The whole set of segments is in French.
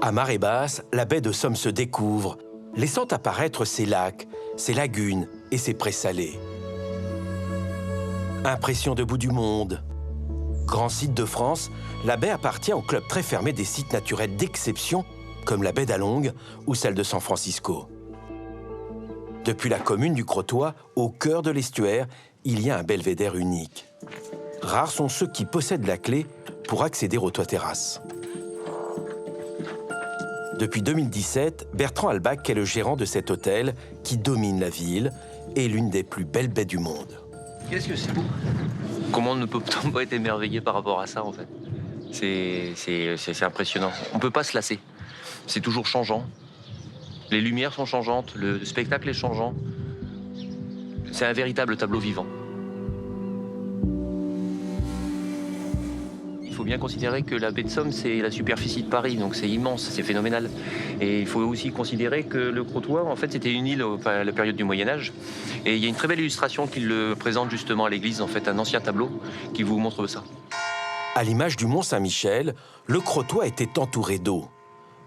À marée basse, la baie de Somme se découvre, laissant apparaître ses lacs, ses lagunes et ses prés salés. Impression de bout du monde. Grand site de France, la baie appartient au club très fermé des sites naturels d'exception, comme la baie d'Alongue ou celle de San Francisco. Depuis la commune du Crotoy, au cœur de l'estuaire, il y a un belvédère unique. Rares sont ceux qui possèdent la clé pour accéder au toit terrasse. Depuis 2017, Bertrand Albach est le gérant de cet hôtel qui domine la ville et l'une des plus belles baies du monde. Qu'est-ce que c'est beau? Comment ne peut-on pas être émerveillé par rapport à ça, en fait? C'est impressionnant. On ne peut pas se lasser. C'est toujours changeant. Les lumières sont changeantes, le spectacle est changeant. C'est un véritable tableau vivant. Il faut bien considérer que la baie de Somme, c'est la superficie de Paris, donc c'est immense, c'est phénoménal. Et il faut aussi considérer que le Crotoy, en fait, c'était une île à la période du Moyen-Âge. Et il y a une très belle illustration qui le présente justement à l'église, en fait, un ancien tableau qui vous montre ça. À l'image du Mont-Saint-Michel, le Crotoy était entouré d'eau.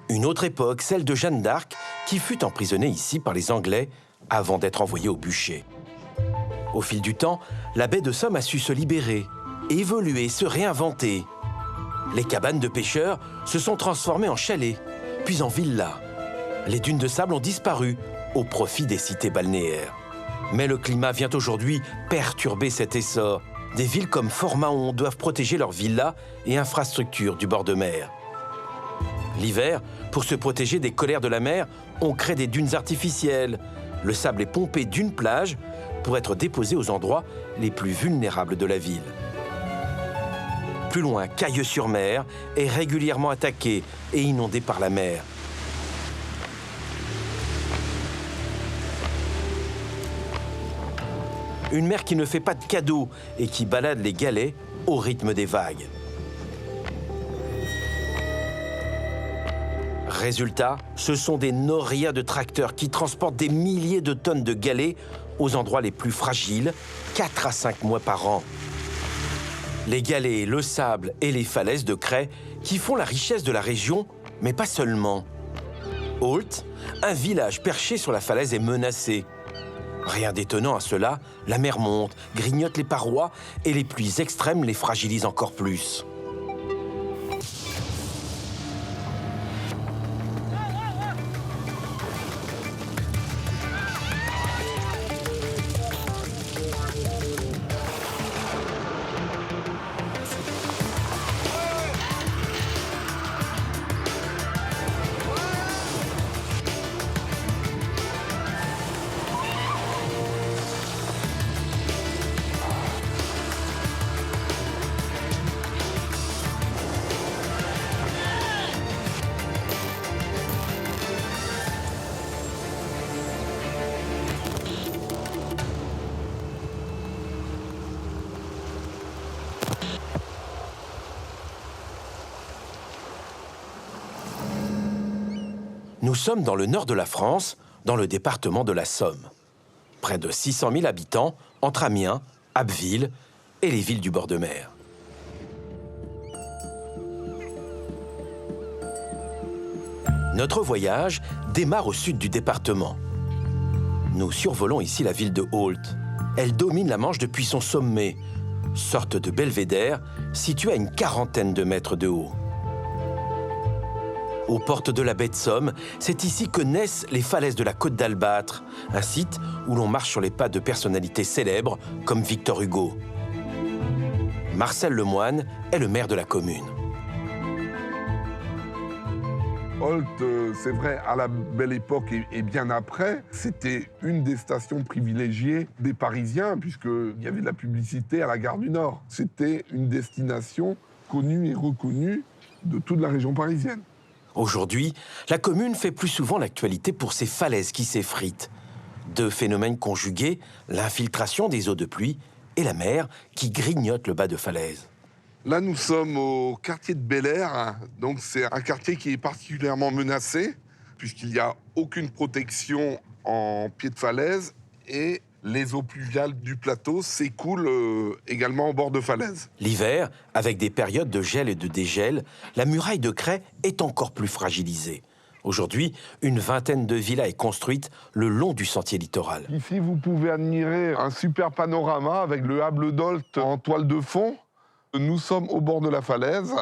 Une autre époque, celle de Jeanne d'Arc, qui fut emprisonnée ici par les Anglais avant d'être envoyée au bûcher. Au fil du temps, la baie de Somme a su se libérer, évoluer, se réinventer. Les cabanes de pêcheurs se sont transformées en chalets, puis en villas. Les dunes de sable ont disparu au profit des cités balnéaires. Mais le climat vient aujourd'hui perturber cet essor. Des villes comme Fort-Mahon doivent protéger leurs villas et infrastructures du bord de mer. L'hiver, pour se protéger des colères de la mer, on crée des dunes artificielles. Le sable est pompé d'une plage pour être déposé aux endroits les plus vulnérables de la ville. Plus loin, Cailleux-sur-Mer est régulièrement attaqué et inondé par la mer. Une mer qui ne fait pas de cadeaux et qui balade les galets au rythme des vagues. Résultat, ce sont des norias de tracteurs qui transportent des milliers de tonnes de galets aux endroits les plus fragiles, 4 à 5 mois par an. Les galets, le sable et les falaises de craie qui font la richesse de la région, mais pas seulement. Holt, un village perché sur la falaise, est menacé. Rien d'étonnant à cela, la mer monte, grignote les parois et les pluies extrêmes les fragilisent encore plus. Nous sommes dans le nord de la France, dans le département de la Somme. Près de 600 000 habitants entre Amiens, Abbeville et les villes du bord de mer. Notre voyage démarre au sud du département. Nous survolons ici la ville de Holt. Elle domine la Manche depuis son sommet, sorte de belvédère située à une quarantaine de mètres de haut. Aux portes de la baie de Somme, c'est ici que naissent les falaises de la Côte d'Albâtre, un site où l'on marche sur les pas de personnalités célèbres comme Victor Hugo. Marcel Lemoine est le maire de la commune. Holt, c'est vrai, à la belle époque et bien après, c'était une des stations privilégiées des Parisiens, puisqu'il y avait de la publicité à la gare du Nord. C'était une destination connue et reconnue de toute la région parisienne. Aujourd'hui, la commune fait plus souvent l'actualité pour ses falaises qui s'effritent. Deux phénomènes conjugués, l'infiltration des eaux de pluie et la mer qui grignote le bas de falaise. Là, nous sommes au quartier de Bel-Air. Donc, c'est un quartier qui est particulièrement menacé, puisqu'il n'y a aucune protection en pied de falaise et les eaux pluviales du plateau s'écoulent également au bord de falaises. L'hiver, avec des périodes de gel et de dégel, la muraille de craie est encore plus fragilisée. Aujourd'hui, une vingtaine de villas est construite le long du sentier littoral. Ici, vous pouvez admirer un super panorama avec le Hable d'Olt en toile de fond. Nous sommes au bord de la falaise.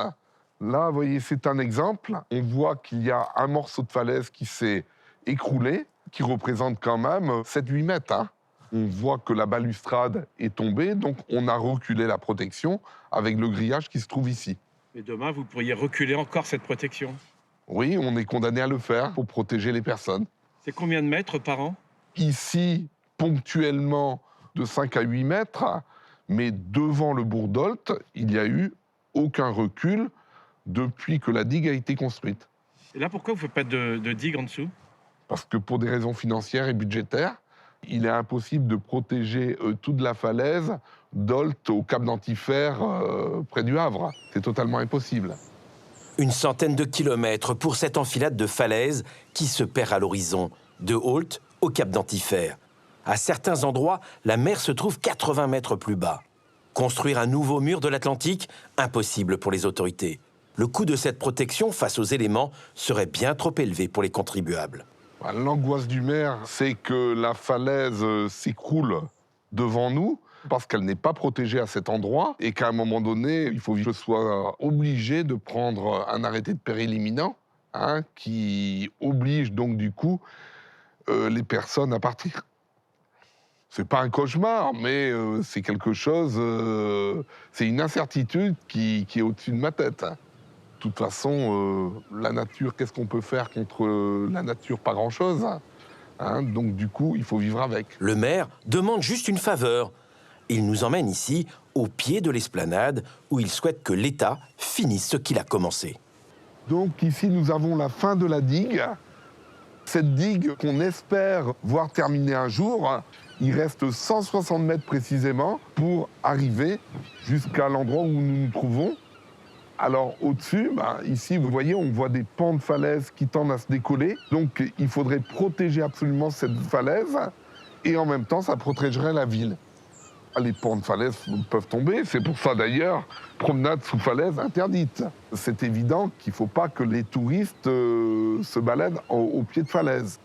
Là, vous voyez, c'est un exemple. On voit qu'il y a un morceau de falaise qui s'est écroulé, qui représente quand même 7-8 mètres. Hein. On voit que la balustrade est tombée, donc on a reculé la protection avec le grillage qui se trouve ici. Et demain, vous pourriez reculer encore cette protection? Oui, on est condamné à le faire pour protéger les personnes. C'est combien de mètres par an? Ici, ponctuellement, de 5 à 8 mètres, mais devant le bourg d'Olt, il n'y a eu aucun recul depuis que la digue a été construite. Et là, pourquoi vous ne faites pas de digue en dessous? Parce que pour des raisons financières et budgétaires, il est impossible de protéger toute la falaise d'Olt au Cap d'Antifer, près du Havre. C'est totalement impossible. Une centaine de kilomètres pour cette enfilade de falaises qui se perd à l'horizon, de Olt au Cap d'Antifer. À certains endroits, la mer se trouve 80 mètres plus bas. Construire un nouveau mur de l'Atlantique, impossible pour les autorités. Le coût de cette protection face aux éléments serait bien trop élevé pour les contribuables. L'angoisse du maire, c'est que la falaise s'écroule devant nous parce qu'elle n'est pas protégée à cet endroit et qu'à un moment donné, il faut que je sois obligé de prendre un arrêté de péril imminent qui oblige donc du coup les personnes à partir. C'est pas un cauchemar, mais c'est quelque chose, c'est une incertitude qui est au-dessus de ma tête. De toute façon, la nature, qu'est-ce qu'on peut faire contre la nature? Pas grand-chose. Donc du coup, il faut vivre avec. Le maire demande juste une faveur. Il nous emmène ici, au pied de l'esplanade, où il souhaite que l'État finisse ce qu'il a commencé. Donc ici, nous avons la fin de la digue. Cette digue qu'on espère voir terminer un jour, il reste 160 mètres précisément pour arriver jusqu'à l'endroit où nous nous trouvons. Alors au-dessus, ici, vous voyez, on voit des pans de falaise qui tendent à se décoller. Donc il faudrait protéger absolument cette falaise et en même temps, ça protégerait la ville. Les pans de falaise peuvent tomber, c'est pour ça d'ailleurs, promenade sous falaise interdite. C'est évident qu'il ne faut pas que les touristes se baladent au pied de falaise.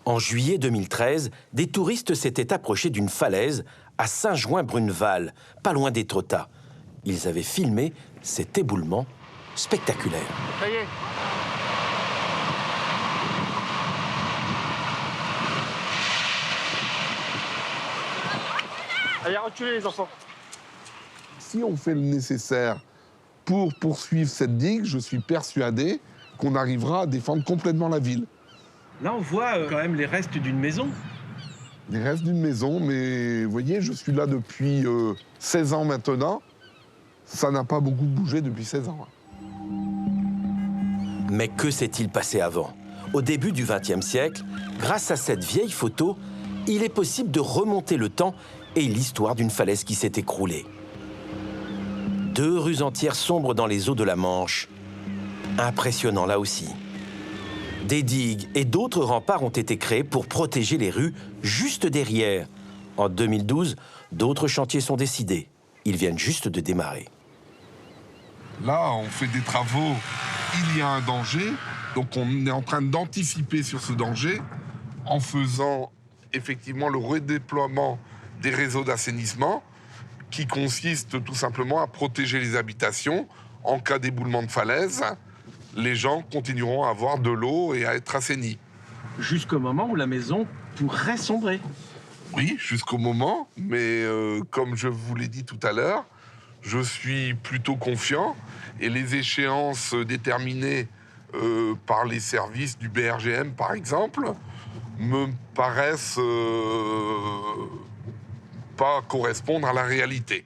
En juillet 2013, des touristes s'étaient approchés d'une falaise à Saint-Jouin-Bruneval, pas loin d'Étretat. Ils avaient filmé cet éboulement spectaculaire. Ça y est. Allez, reculez les enfants. Si on fait le nécessaire pour poursuivre cette digue, je suis persuadé qu'on arrivera à défendre complètement la ville. Là, on voit quand même les restes d'une maison. Les restes d'une maison, mais vous voyez, je suis là depuis 16 ans maintenant. Ça n'a pas beaucoup bougé depuis 16 ans. Mais que s'est-il passé avant? Au début du XXe siècle, grâce à cette vieille photo, il est possible de remonter le temps et l'histoire d'une falaise qui s'est écroulée. 2 rues entières sombres dans les eaux de la Manche. Impressionnant là aussi. Des digues et d'autres remparts ont été créés pour protéger les rues juste derrière. En 2012, d'autres chantiers sont décidés. Ils viennent juste de démarrer. Là, on fait des travaux, il y a un danger, donc on est en train d'anticiper sur ce danger en faisant effectivement le redéploiement des réseaux d'assainissement qui consiste tout simplement à protéger les habitations. En cas d'éboulement de falaise, les gens continueront à avoir de l'eau et à être assainis. Jusqu'au moment où la maison pourrait sombrer. Oui, jusqu'au moment, mais comme je vous l'ai dit tout à l'heure, je suis plutôt confiant et les échéances déterminées par les services du BRGM, par exemple, me paraissent pas correspondre à la réalité.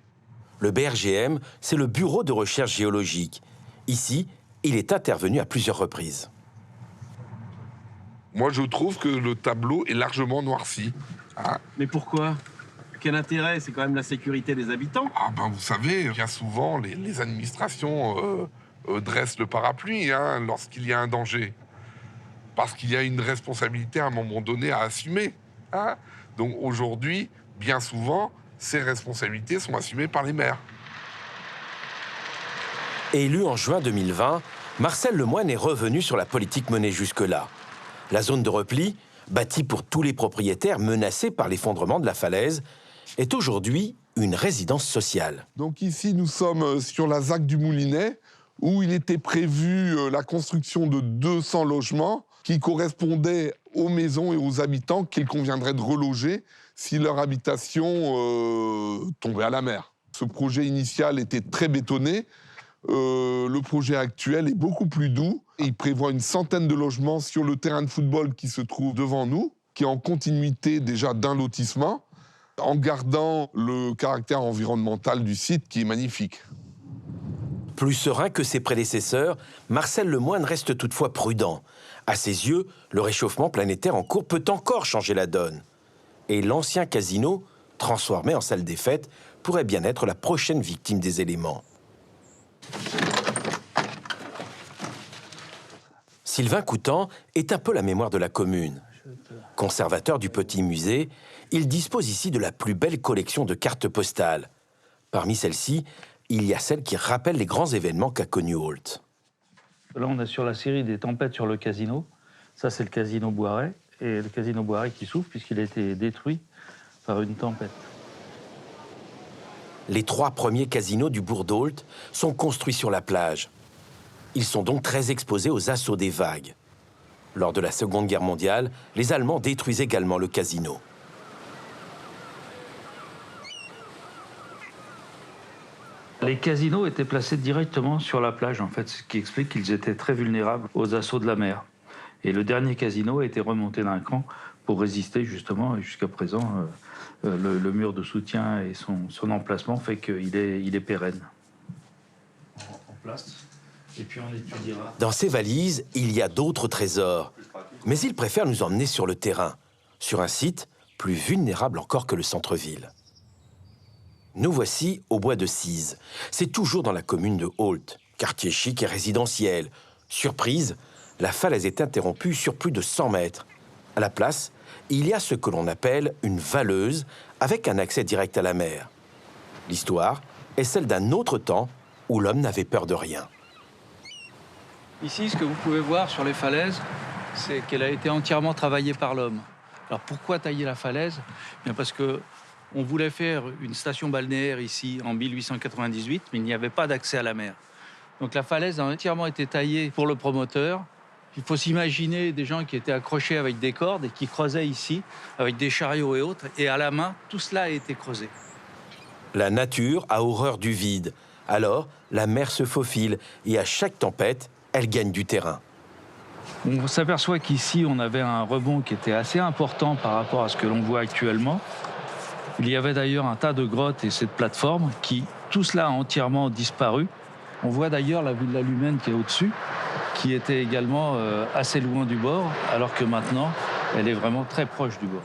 Le BRGM, c'est le Bureau de recherche géologique. Ici, il est intervenu à plusieurs reprises. Moi, je trouve que le tableau est largement noirci. Mais pourquoi? Quel intérêt? C'est quand même la sécurité des habitants. Vous savez, bien souvent, les administrations dressent le parapluie lorsqu'il y a un danger. Parce qu'il y a une responsabilité à un moment donné à assumer. Hein? Donc aujourd'hui, bien souvent, ces responsabilités sont assumées par les maires. Élu en juin 2020, Marcel Lemoine est revenu sur la politique menée jusque-là. La zone de repli, bâtie pour tous les propriétaires menacés par l'effondrement de la falaise, est aujourd'hui une résidence sociale. Donc ici, nous sommes sur la ZAC du Moulinet, où il était prévu la construction de 200 logements qui correspondaient aux maisons et aux habitants qu'il conviendrait de reloger si leur habitation tombait à la mer. Ce projet initial était très bétonné. Le projet actuel est beaucoup plus doux. Il prévoit une centaine de logements sur le terrain de football qui se trouve devant nous, qui est en continuité déjà d'un lotissement, en gardant le caractère environnemental du site qui est magnifique. Plus serein que ses prédécesseurs, Marcel Lemoine reste toutefois prudent. À ses yeux, le réchauffement planétaire en cours peut encore changer la donne. Et l'ancien casino, transformé en salle des fêtes, pourrait bien être la prochaine victime des éléments. Sylvain Coutan est un peu la mémoire de la commune. Conservateur du petit musée, il dispose ici de la plus belle collection de cartes postales. Parmi celles-ci, il y a celles qui rappellent les grands événements qu'a connus Holt. Là, on est sur la série des tempêtes sur le casino. Ça, c'est le casino Boiret. Et le casino Boiret qui souffre puisqu'il a été détruit par une tempête. Les 3 premiers casinos du bourg d'Holt sont construits sur la plage. Ils sont donc très exposés aux assauts des vagues. Lors de la Seconde Guerre mondiale, les Allemands détruisent également le casino. Les casinos étaient placés directement sur la plage, en fait, ce qui explique qu'ils étaient très vulnérables aux assauts de la mer. Et le dernier casino a été remonté d'un cran pour résister justement, et jusqu'à présent, le mur de soutien et son emplacement fait qu'il est pérenne. En place, et puis on étudiera. Dans ces valises, il y a d'autres trésors. Mais il préfère nous emmener sur le terrain, sur un site plus vulnérable encore que le centre-ville. Nous voici au bois de Cise. C'est toujours dans la commune de Holt, quartier chic et résidentiel. Surprise, la falaise est interrompue sur plus de 100 mètres. À la place, il y a ce que l'on appelle une valeuse avec un accès direct à la mer. L'histoire est celle d'un autre temps où l'homme n'avait peur de rien. Ici, ce que vous pouvez voir sur les falaises, c'est qu'elle a été entièrement travaillée par l'homme. Alors pourquoi tailler la falaise? Bien parce que on voulait faire une station balnéaire ici en 1898, mais il n'y avait pas d'accès à la mer. Donc la falaise a entièrement été taillée pour le promoteur. Il faut s'imaginer des gens qui étaient accrochés avec des cordes et qui creusaient ici avec des chariots et autres. Et à la main, tout cela a été creusé. La nature a horreur du vide. Alors, la mer se faufile et à chaque tempête, elle gagne du terrain. On s'aperçoit qu'ici, on avait un rebond qui était assez important par rapport à ce que l'on voit actuellement. Il y avait d'ailleurs un tas de grottes et cette plateforme qui, tout cela a entièrement disparu. On voit d'ailleurs la villa Lumène qui est au-dessus, qui était également assez loin du bord, alors que maintenant, elle est vraiment très proche du bord.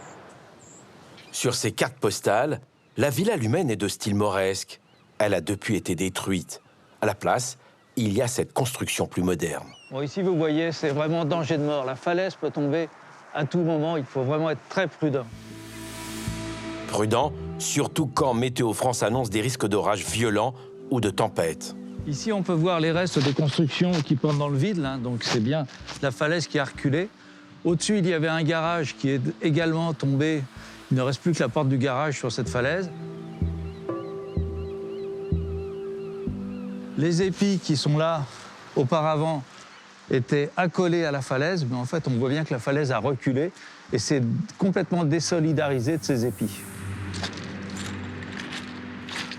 Sur ces cartes postales, la villa Lumène est de style mauresque. Elle a depuis été détruite. À la place, il y a cette construction plus moderne. Bon, ici, vous voyez, c'est vraiment danger de mort. La falaise peut tomber à tout moment. Il faut vraiment être très prudent. Prudent, surtout quand Météo France annonce des risques d'orages violents ou de tempêtes. Ici, on peut voir les restes des constructions qui pendent dans le vide. Là. Donc, c'est bien la falaise qui a reculé. Au-dessus, il y avait un garage qui est également tombé. Il ne reste plus que la porte du garage sur cette falaise. Les épis qui sont là, auparavant, étaient accolés à la falaise. Mais en fait, on voit bien que la falaise a reculé et s'est complètement désolidarisée de ces épis.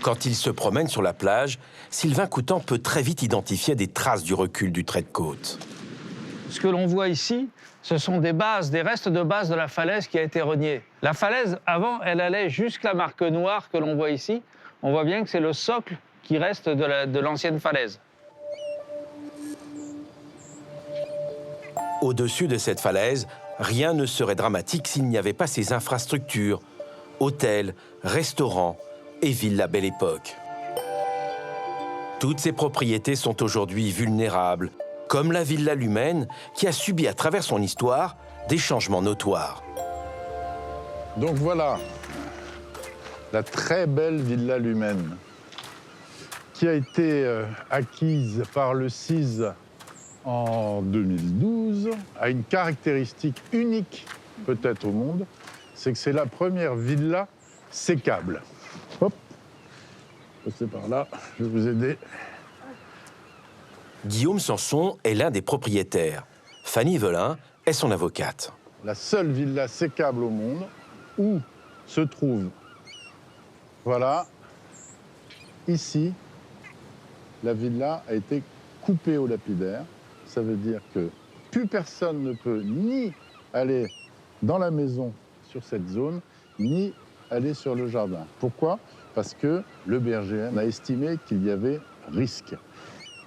Quand il se promène sur la plage, Sylvain Coutan peut très vite identifier des traces du recul du trait de côte. Ce que l'on voit ici, ce sont des bases, des restes de base de la falaise qui a été reniée. La falaise, avant, elle allait jusqu'à la marque noire que l'on voit ici. On voit bien que c'est le socle qui reste de l'ancienne falaise. Au-dessus de cette falaise, rien ne serait dramatique s'il n'y avait pas ces infrastructures, hôtels, restaurants et villas Belle Époque. Toutes ces propriétés sont aujourd'hui vulnérables, comme la villa Lumène qui a subi à travers son histoire des changements notoires. Donc voilà, la très belle Villa Lumène, qui a été acquise par le CISE en 2012, a une caractéristique unique, peut-être au monde, c'est que c'est la première villa sécable. Hop, passez par là, je vais vous aider. Guillaume Sanson est l'un des propriétaires. Fanny Velin est son avocate. La seule villa sécable au monde où se trouve, voilà, ici, la villa a été coupée au lapidaire. Ça veut dire que plus personne ne peut ni aller dans la maison sur cette zone, ni aller sur le jardin. Pourquoi? Parce que le BRGM a estimé qu'il y avait risque.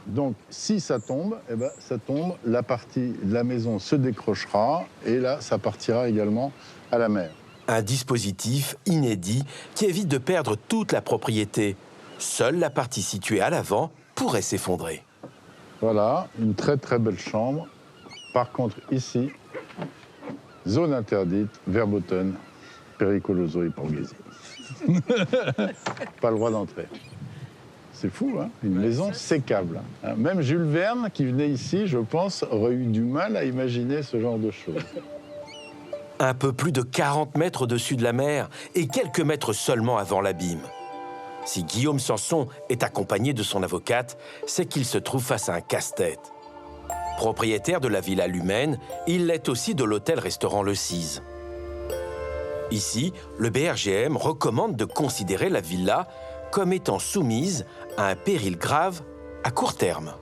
Donc, si ça tombe, eh ben, ça tombe, la partie de la maison se décrochera et là, ça partira également à la mer. Un dispositif inédit qui évite de perdre toute la propriété. Seule la partie située à l'avant pourrait s'effondrer. Voilà, une très très belle chambre. Par contre, ici, zone interdite, verboten, pericoloso et borghesi. Pas le droit d'entrer. C'est fou, hein? Une maison sécable. Hein, même Jules Verne, qui venait ici, je pense, aurait eu du mal à imaginer ce genre de choses. Un peu plus de 40 mètres au-dessus de la mer et quelques mètres seulement avant l'abîme. Si Guillaume Sanson est accompagné de son avocate, c'est qu'il se trouve face à un casse-tête. Propriétaire de la Villa Lumène, il l'est aussi de l'hôtel-restaurant Le Cise. Ici, le BRGM recommande de considérer la villa comme étant soumise à un péril grave à court terme.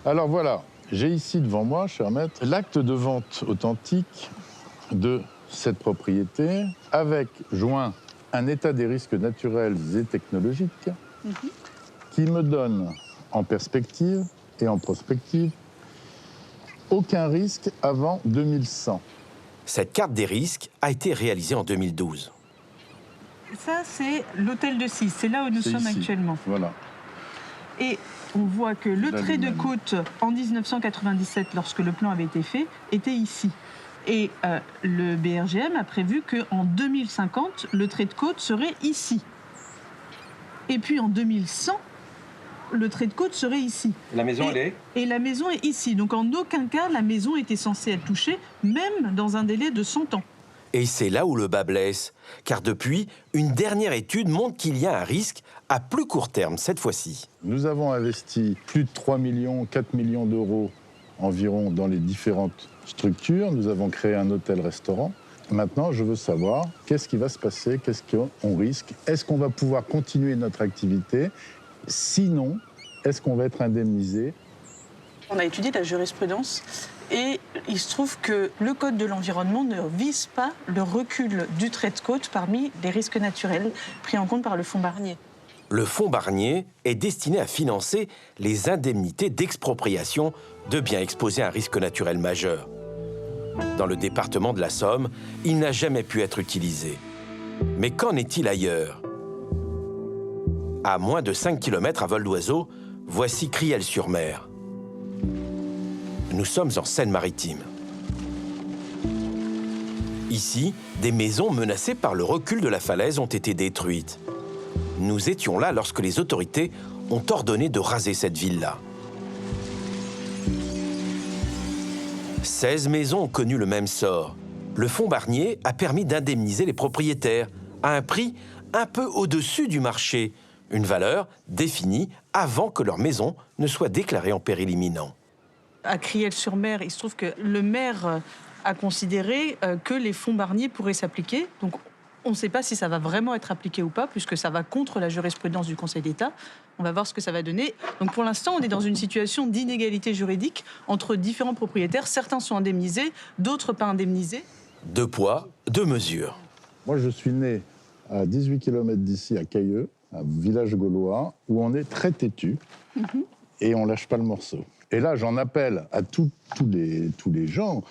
Alors voilà, j'ai ici devant moi, cher maître, l'acte de vente authentique de cette propriété, avec joint un état des risques naturels et technologiques qui me donne en perspective et en prospective aucun risque avant 2100. Cette carte des risques a été réalisée en 2012. Ça, c'est l'hôtel de Cise. C'est là où nous sommes ici. actuellement. Voilà. Et on voit que le trait de côte en 1997, lorsque le plan avait été fait, était ici. Et le BRGM a prévu qu'en 2050, le trait de côte serait ici. Et puis en 2100, le trait de côte serait ici. La maison, elle est? Et la maison est ici. Donc en aucun cas, la maison était censée être touchée, même dans un délai de 100 ans. Et c'est là où le bas blesse, car depuis, une dernière étude montre qu'il y a un risque à plus court terme cette fois-ci. Nous avons investi plus de 3 millions, 4 millions d'euros environ dans les différentes structures. Nous avons créé un hôtel-restaurant. Maintenant, je veux savoir qu'est-ce qui va se passer, qu'est-ce qu'on risque, est-ce qu'on va pouvoir continuer notre activité? Sinon, est-ce qu'on va être indemnisé? On a étudié la jurisprudence et il se trouve que le Code de l'environnement ne vise pas le recul du trait de côte parmi les risques naturels pris en compte par le fonds Barnier. Le fonds Barnier est destiné à financer les indemnités d'expropriation de biens exposés à un risque naturel majeur. Dans le département de la Somme, il n'a jamais pu être utilisé. Mais qu'en est-il ailleurs? À moins de 5 km à vol d'oiseau, voici Criel-sur-Mer. Nous sommes en Seine-Maritime. Ici, des maisons menacées par le recul de la falaise ont été détruites. Nous étions là lorsque les autorités ont ordonné de raser cette ville-là. 16 maisons ont connu le même sort. Le fonds Barnier a permis d'indemniser les propriétaires à un prix un peu au-dessus du marché, une valeur définie avant que leur maison ne soit déclarée en péril imminent. À Criel-sur-Mer, il se trouve que le maire a considéré que les fonds Barnier pourraient s'appliquer. Donc on ne sait pas si ça va vraiment être appliqué ou pas, puisque ça va contre la jurisprudence du Conseil d'État. On va voir ce que ça va donner. Donc pour l'instant, on est dans une situation d'inégalité juridique entre différents propriétaires. Certains sont indemnisés, d'autres pas indemnisés. 2 poids, 2 mesures. Moi, je suis né à 18 km d'ici, à Cailleux, un village gaulois, où on est très têtu et on lâche pas le morceau. Et là, j'en appelle à tous les gens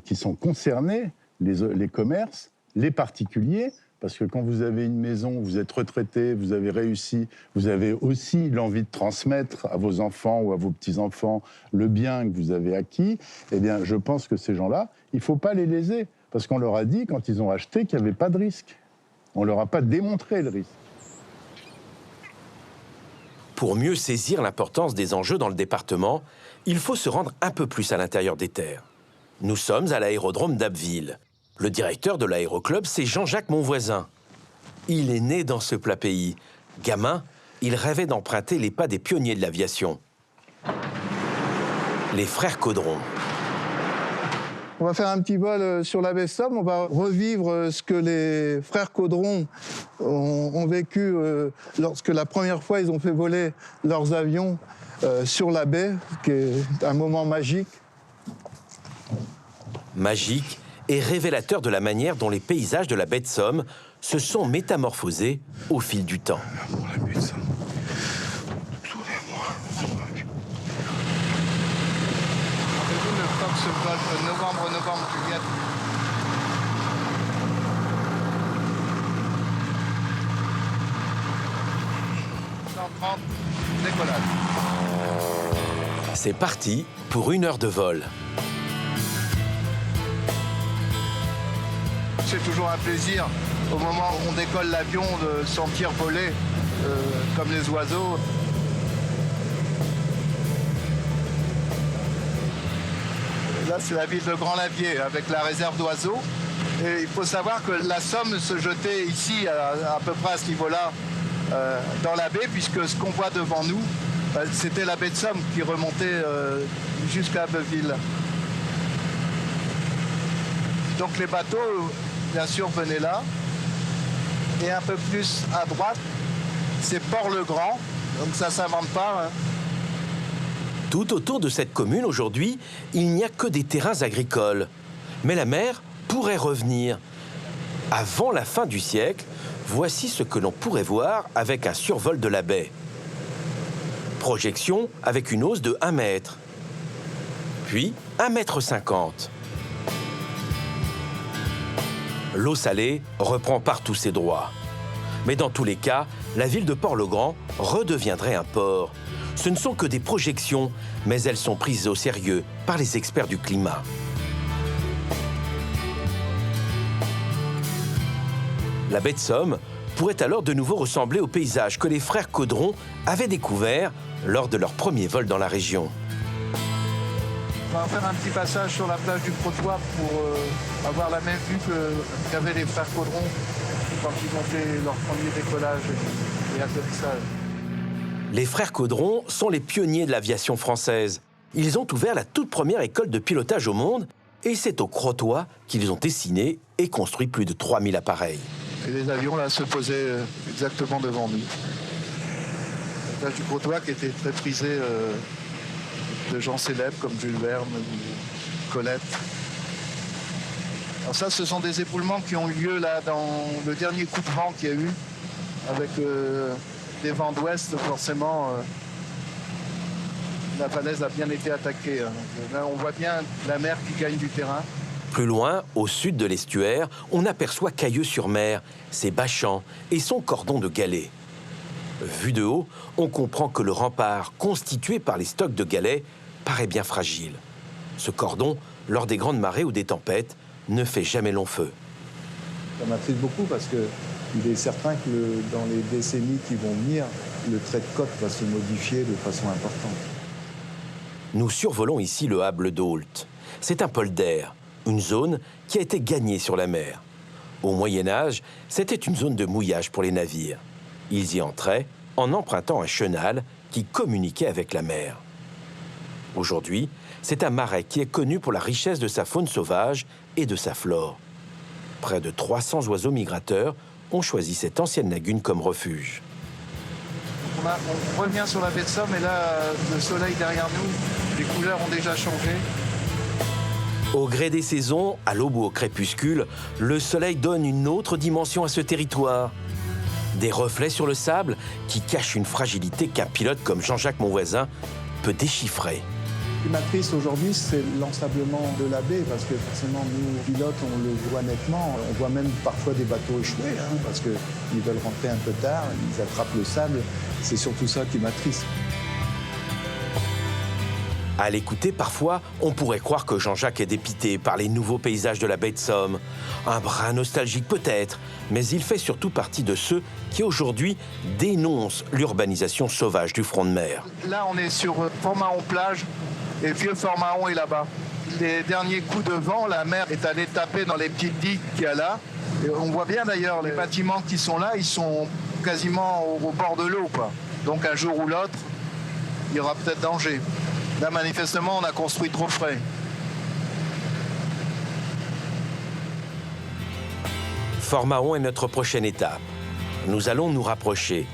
qui sont concernés, les commerces, les particuliers, parce que quand vous avez une maison, vous êtes retraité, vous avez réussi, vous avez aussi l'envie de transmettre à vos enfants ou à vos petits-enfants le bien que vous avez acquis, eh bien, je pense que ces gens-là, il ne faut pas les léser. Parce qu'on leur a dit, quand ils ont acheté, qu'il n'y avait pas de risque. On ne leur a pas démontré le risque. Pour mieux saisir l'importance des enjeux dans le département, il faut se rendre un peu plus à l'intérieur des terres. Nous sommes à l'aérodrome d'Abbeville. Le directeur de l'aéroclub, c'est Jean-Jacques Monvoisin. Il est né dans ce plat pays. Gamin, il rêvait d'emprunter les pas des pionniers de l'aviation. Les frères Caudron. On va faire un petit vol sur la baie Somme. On va revivre ce que les frères Caudron ont vécu lorsque la première fois ils ont fait voler leurs avions sur la baie, qui est un moment magique. Magique et révélateur de la manière dont les paysages de la baie de Somme se sont métamorphosés au fil du temps. Pour la baie de Somme. Rappelez-vous le Fox Golf novembre, Juliette. Décollage. C'est parti pour 1 heure de vol. C'est toujours un plaisir, au moment où on décolle l'avion, de sentir voler comme les oiseaux. Là, c'est la ville de Grand-Lavier, avec la réserve d'oiseaux. Et il faut savoir que la Somme se jetait ici, à peu près à ce niveau-là, dans la baie, puisque ce qu'on voit devant nous, c'était la baie de Somme qui remontait jusqu'à Abbeville. Donc les bateaux, bien sûr, venaient là. Et un peu plus à droite, c'est Port-le-Grand, donc ça ne s'invente pas. Hein. Tout autour de cette commune, aujourd'hui, il n'y a que des terrains agricoles. Mais la mer pourrait revenir. Avant la fin du siècle, voici ce que l'on pourrait voir avec un survol de la baie. Projection avec une hausse de 1 mètre. Puis 1,50 m. L'eau salée reprend partout ses droits. Mais dans tous les cas, la ville de Port-le-Grand redeviendrait un port. Ce ne sont que des projections, mais elles sont prises au sérieux par les experts du climat. La baie de Somme pourrait alors de nouveau ressembler au paysage que les frères Caudron avaient découvert lors de leur premier vol dans la région. On va faire un petit passage sur la plage du Crotoy pour avoir la même vue qu'avaient les frères Caudron quand ils ont fait leur premier décollage et atterrissage. Les frères Caudron sont les pionniers de l'aviation française. Ils ont ouvert la toute première école de pilotage au monde et c'est au Crotoy qu'ils ont dessiné et construit plus de 3000 appareils. Et les avions là se posaient exactement devant nous. La plage du Crotoy qui était très prisée de gens célèbres comme Jules Verne ou Colette. Alors ça, ce sont des éboulements qui ont eu lieu là dans le dernier coup de vent qu'il y a eu, avec des vents d'ouest, forcément. La falaise a bien été attaquée. Hein. Donc, là, on voit bien la mer qui gagne du terrain. Plus loin, au sud de l'estuaire, on aperçoit Cailleux-sur-Mer, ses bâchamps et son cordon de galets. Vu de haut, on comprend que le rempart, constitué par les stocks de galets, paraît bien fragile. Ce cordon, lors des grandes marées ou des tempêtes, ne fait jamais long feu. Ça m'attriste beaucoup parce qu'il est certain que dans les décennies qui vont venir, le trait de côte va se modifier de façon importante. Nous survolons ici le Hable d'Ault. C'est un polder, une zone qui a été gagnée sur la mer. Au Moyen-Âge, c'était une zone de mouillage pour les navires. Ils y entraient en empruntant un chenal qui communiquait avec la mer. Aujourd'hui, c'est un marais qui est connu pour la richesse de sa faune sauvage et de sa flore. Près de 300 oiseaux migrateurs ont choisi cette ancienne lagune comme refuge. On revient sur la baie de Somme et là, le soleil derrière nous, les couleurs ont déjà changé. Au gré des saisons, à l'aube ou au crépuscule, le soleil donne une autre dimension à ce territoire. Des reflets sur le sable qui cachent une fragilité qu'un pilote comme Jean-Jacques Monvoisin peut déchiffrer. Ce qui m'attriste aujourd'hui, c'est l'ensablement de la baie, parce que forcément, nous, pilotes, on le voit nettement. On voit même parfois des bateaux échouer, hein, parce qu'ils veulent rentrer un peu tard, ils attrapent le sable. C'est surtout ça qui m'attriste. À l'écouter, parfois, on pourrait croire que Jean-Jacques est dépité par les nouveaux paysages de la baie de Somme. Un brin nostalgique peut-être, mais il fait surtout partie de ceux qui aujourd'hui dénoncent l'urbanisation sauvage du front de mer. Là, on est sur Fort-Mahon-Plage et Vieux Fort-Mahon est là-bas. Les derniers coups de vent, la mer est allée taper dans les petites digues qu'il y a là. Et on voit bien d'ailleurs, les bâtiments qui sont là, ils sont quasiment au bord de l'eau, quoi. Donc un jour ou l'autre, il y aura peut-être danger. Là, manifestement, on a construit trop frais. Fort-Mahon est notre prochaine étape. Nous allons nous rapprocher.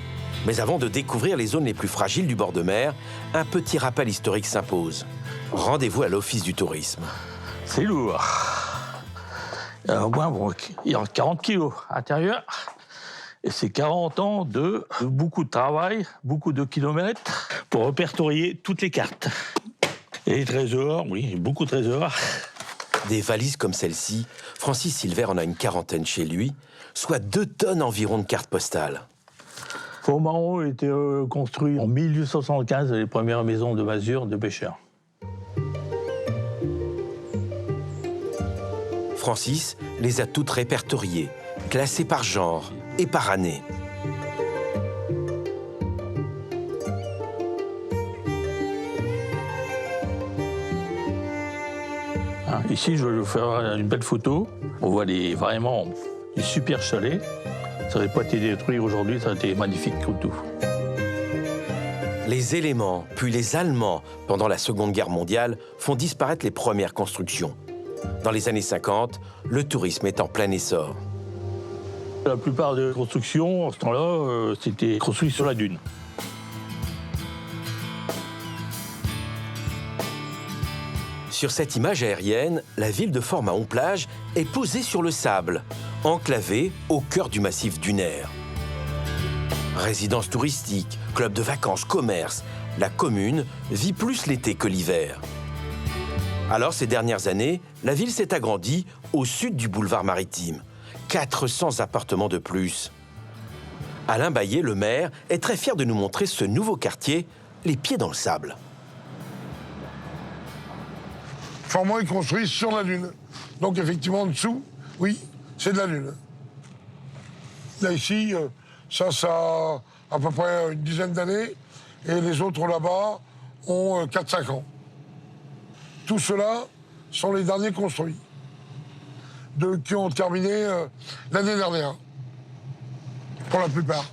Mais avant de découvrir les zones les plus fragiles du bord de mer, un petit rappel historique s'impose. Rendez-vous à l'Office du tourisme. C'est lourd. Au moins, bon, il y a 40 kilos à l'intérieur. Et c'est 40 ans de beaucoup de travail, beaucoup de kilomètres pour répertorier toutes les cartes. Et les trésors, oui, beaucoup de trésors. Des valises comme celle-ci, Francis Silver en a une quarantaine chez lui, soit 2 tonnes environ de cartes postales. Fort-Mahon a été construit en 1875, les premières maisons de masure de pêcheurs. Francis les a toutes répertoriées, classées par genre et par année. Ici, je vais vous faire une belle photo. On voit vraiment des super chalets. Ça n'aurait pas été détruit aujourd'hui, ça a été magnifique comme tout. Les éléments, puis les Allemands, pendant la Seconde Guerre mondiale, font disparaître les premières constructions. Dans les années 50, le tourisme est en plein essor. La plupart des constructions, en ce temps-là, c'était construit sur la dune. Sur cette image aérienne, la ville de Fort-Mahon-Plage est posée sur le sable, enclavée au cœur du massif dunaire. Résidence touristique, club de vacances, commerce, la commune vit plus l'été que l'hiver. Alors, ces dernières années, la ville s'est agrandie au sud du boulevard maritime. 400 appartements de plus. Alain Baillet, le maire, est très fier de nous montrer ce nouveau quartier, les pieds dans le sable. Fort-Mahon est construit sur la Lune. Donc effectivement, en dessous, oui, c'est de la Lune. Là, ici, ça a à peu près une dizaine d'années. Et les autres là-bas ont 4-5 ans. Tout cela sont les derniers construits, qui ont terminé l'année dernière, pour la plupart.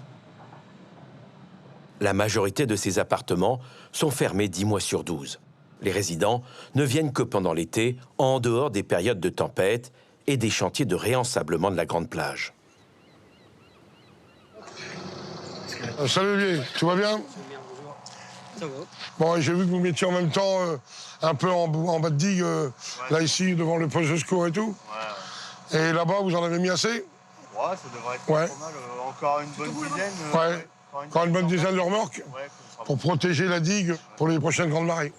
La majorité de ces appartements sont fermés 10 mois sur 12. Les résidents ne viennent que pendant l'été, en dehors des périodes de tempête et des chantiers de réensablement de la Grande Plage. Salut Olivier, tout va bien? Ça va. Bon, j'ai vu que vous mettiez en même temps un peu en bas de digue, là ici, devant le poste de secours et tout. Ouais. Et là-bas, vous en avez mis assez? Ouais, ça devrait être ouais. pas mal. Encore une bonne dizaine. Ouais. Encore une bonne dizaine de remorques pour protéger la digue pour les prochaines grandes marées.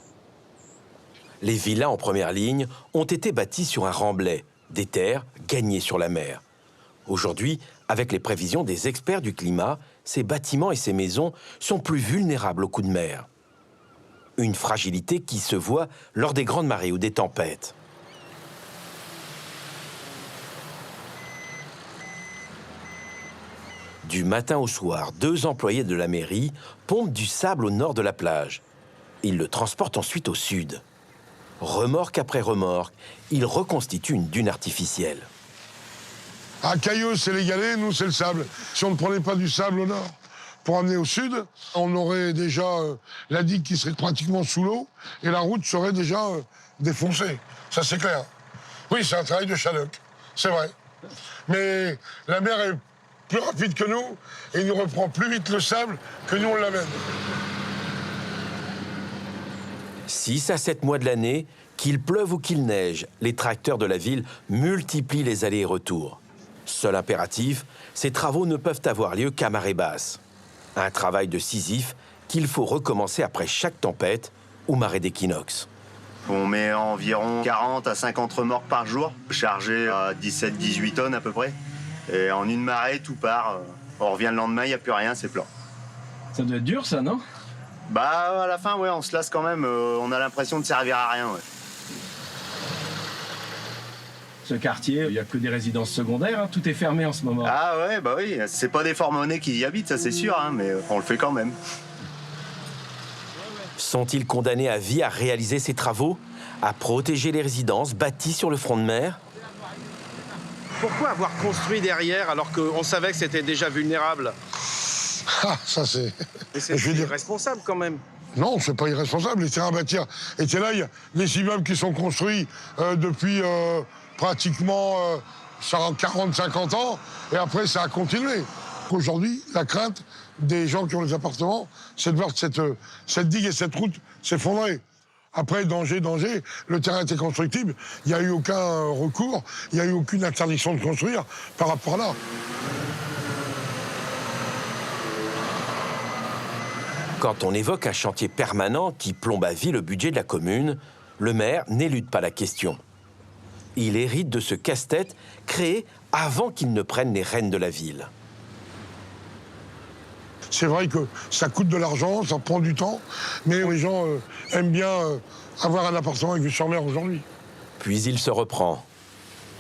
Les villas en première ligne ont été bâties sur un remblai, des terres gagnées sur la mer. Aujourd'hui, avec les prévisions des experts du climat, ces bâtiments et ces maisons sont plus vulnérables aux coups de mer. Une fragilité qui se voit lors des grandes marées ou des tempêtes. Du matin au soir, 2 employés de la mairie pompent du sable au nord de la plage. Ils le transportent ensuite au sud. Remorque après remorque, ils reconstituent une dune artificielle. À Cailleux, c'est les galets, nous, c'est le sable. Si on ne prenait pas du sable au nord pour amener au sud, on aurait déjà la digue qui serait pratiquement sous l'eau et la route serait déjà défoncée. Ça, c'est clair. Oui, c'est un travail de Shadok, c'est vrai. Mais la mer est plus rapide que nous et il nous reprend plus vite le sable que nous, on l'amène. 6 à 7 mois de l'année, qu'il pleuve ou qu'il neige, les tracteurs de la ville multiplient les allers et retours. Seul impératif, ces travaux ne peuvent avoir lieu qu'à marée basse. Un travail de Sisyphe qu'il faut recommencer après chaque tempête ou marée d'équinoxe. On met environ 40 à 50 remorques par jour, chargées à 17-18 tonnes à peu près. Et en une marée, tout part. On revient le lendemain, il n'y a plus rien, c'est plat. Ça doit être dur, ça, non? Bah, à la fin, ouais, on se lasse quand même. On a l'impression de servir à rien, ouais. Ce quartier, il n'y a que des résidences secondaires, hein. Tout est fermé en ce moment. Ah ouais, bah oui, c'est pas des Fort-Monnais qui y habitent, ça c'est sûr, hein, mais on le fait quand même. Sont-ils condamnés à vie à réaliser ces travaux, à protéger les résidences bâties sur le front de mer? Pourquoi avoir construit derrière alors qu'on savait que c'était déjà vulnérable? Ah, ça c'est... C'est irresponsable quand même. Non, c'est pas irresponsable. Les terrains à bâtir étaient là. Il y a des immeubles qui sont construits depuis pratiquement 40, 50 ans. Et après, ça a continué. Aujourd'hui, la crainte des gens qui ont les appartements, c'est de voir cette digue et cette route s'effondrer. Après, danger, le terrain était constructible. Il n'y a eu aucun recours. Il n'y a eu aucune interdiction de construire par rapport à là. Quand on évoque un chantier permanent qui plombe à vie le budget de la commune, le maire n'élude pas la question. Il hérite de ce casse-tête créé avant qu'il ne prenne les rênes de la ville. C'est vrai que ça coûte de l'argent, ça prend du temps, mais les gens aiment bien avoir un appartement avec vue sur mer aujourd'hui. Puis il se reprend.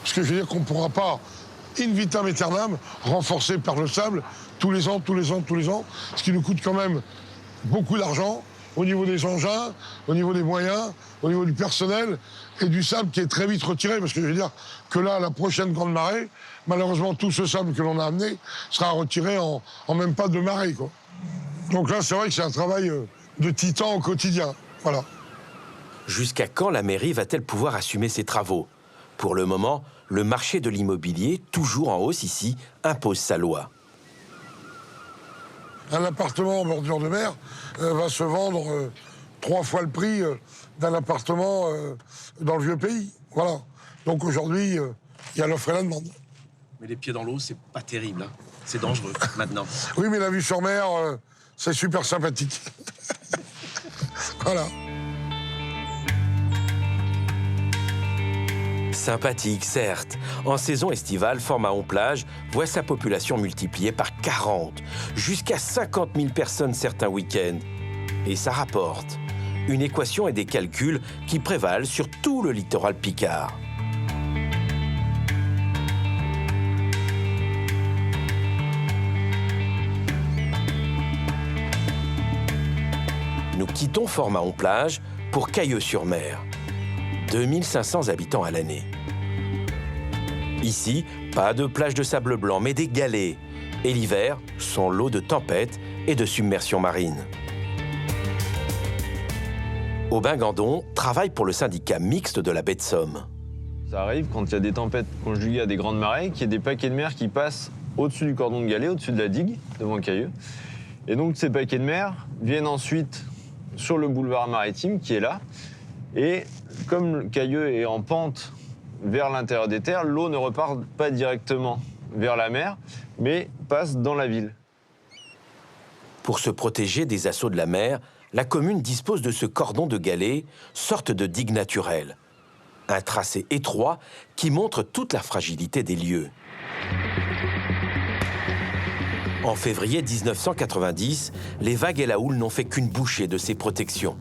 Ce que je veux dire qu'on ne pourra pas, in vitam aeternam, renforcer par le sable tous les ans, ce qui nous coûte quand même beaucoup d'argent au niveau des engins, au niveau des moyens, au niveau du personnel et du sable qui est très vite retiré. Parce que je veux dire que là, la prochaine grande marée, malheureusement, tout ce sable que l'on a amené sera retiré en même pas de marée, quoi. Donc là, c'est vrai que c'est un travail de titan au quotidien. Voilà. Jusqu'à quand la mairie va-t-elle pouvoir assumer ses travaux? Pour le moment, le marché de l'immobilier, toujours en hausse ici, impose sa loi. Un appartement en bordure de mer va se vendre 3 fois le prix d'un appartement dans le vieux pays. Voilà. Donc aujourd'hui, il y a l'offre et la demande. Mais les pieds dans l'eau, c'est pas terrible, hein. C'est dangereux maintenant. Oui, mais la vue sur mer, c'est super sympathique. Voilà. Sympathique, certes. En saison estivale, Fort-Mahon-Plage voit sa population multipliée par 40, jusqu'à 50 000 personnes certains week-ends. Et ça rapporte. Une équation et des calculs qui prévalent sur tout le littoral picard. Nous quittons Fort-Mahon-Plage pour Cayeux-sur-Mer. 2500 habitants à l'année. Ici, pas de plage de sable blanc, mais des galets. Et l'hiver, son lot de tempêtes et de submersions marines. Aubin-Gandon travaille pour le syndicat mixte de la baie de Somme. Ça arrive quand il y a des tempêtes conjuguées à des grandes marées, qu'il y ait des paquets de mer qui passent au-dessus du cordon de galets, au-dessus de la digue, devant Cayeux. Et donc ces paquets de mer viennent ensuite sur le boulevard maritime qui est là. Et comme Cayeux est en pente vers l'intérieur des terres, l'eau ne repart pas directement vers la mer, mais passe dans la ville. Pour se protéger des assauts de la mer, la commune dispose de ce cordon de galets, sorte de digue naturelle. Un tracé étroit qui montre toute la fragilité des lieux. En février 1990, les vagues et la houle n'ont fait qu'une bouchée de ces protections.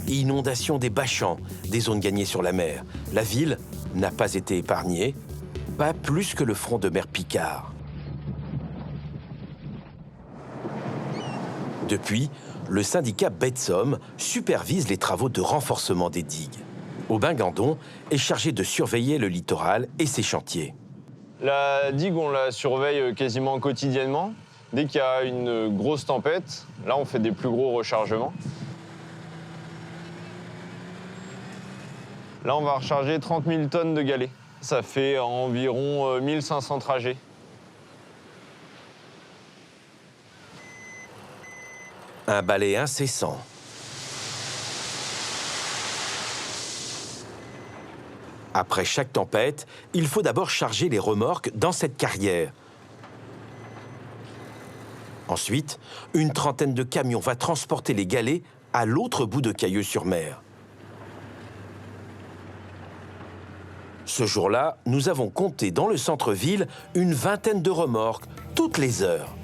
Inondation des bâchants, des zones gagnées sur la mer. La ville n'a pas été épargnée, pas plus que le front de mer Picard. Depuis, le syndicat baie de Somme supervise les travaux de renforcement des digues. Aubin-Gandon est chargé de surveiller le littoral et ses chantiers. La digue, on la surveille quasiment quotidiennement. Dès qu'il y a une grosse tempête, là, on fait des plus gros rechargements. Là, on va recharger 30 000 tonnes de galets. Ça fait environ 1500 trajets. Un balai incessant. Après chaque tempête, il faut d'abord charger les remorques dans cette carrière. Ensuite, une trentaine de camions va transporter les galets à l'autre bout de Cayeux-sur-Mer. Ce jour-là, nous avons compté dans le centre-ville une vingtaine de remorques, toutes les heures.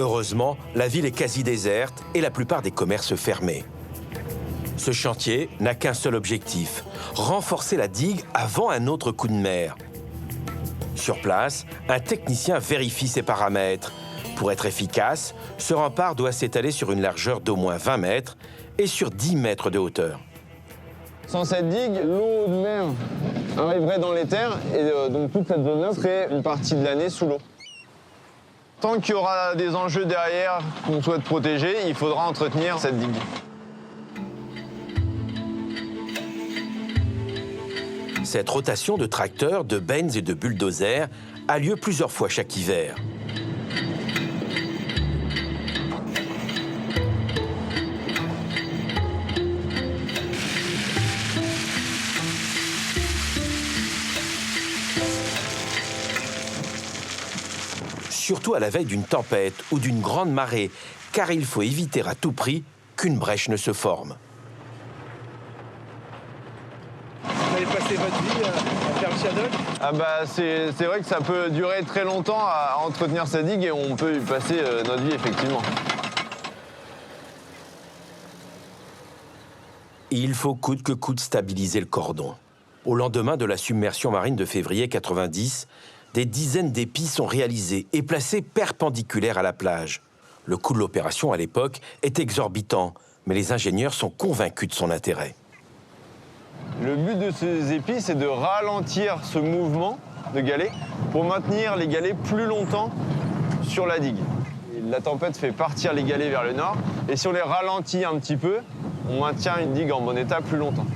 Heureusement, la ville est quasi déserte et la plupart des commerces fermés. Ce chantier n'a qu'un seul objectif, renforcer la digue avant un autre coup de mer. Sur place, un technicien vérifie ses paramètres. Pour être efficace, ce rempart doit s'étaler sur une largeur d'au moins 20 mètres et sur 10 mètres de hauteur. Sans cette digue, l'eau de mer arriverait dans les terres et donc toute cette zone-là serait une partie de l'année sous l'eau. Tant qu'il y aura des enjeux derrière qu'on souhaite protéger, il faudra entretenir cette digue. Cette rotation de tracteurs, de benz et de bulldozers a lieu plusieurs fois chaque hiver. Surtout à la veille d'une tempête ou d'une grande marée, car il faut éviter à tout prix qu'une brèche ne se forme. Vous avez passé votre vie à faire le shadow? Ah bah c'est vrai que ça peut durer très longtemps à entretenir sa digue et on peut y passer notre vie effectivement. Il faut coûte que coûte stabiliser le cordon. Au lendemain de la submersion marine de février 90, des dizaines d'épis sont réalisés et placés perpendiculaires à la plage. Le coût de l'opération à l'époque est exorbitant, mais les ingénieurs sont convaincus de son intérêt. Le but de ces épis, c'est de ralentir ce mouvement de galets pour maintenir les galets plus longtemps sur la digue. La tempête fait partir les galets vers le nord et si on les ralentit un petit peu, on maintient une digue en bon état plus longtemps.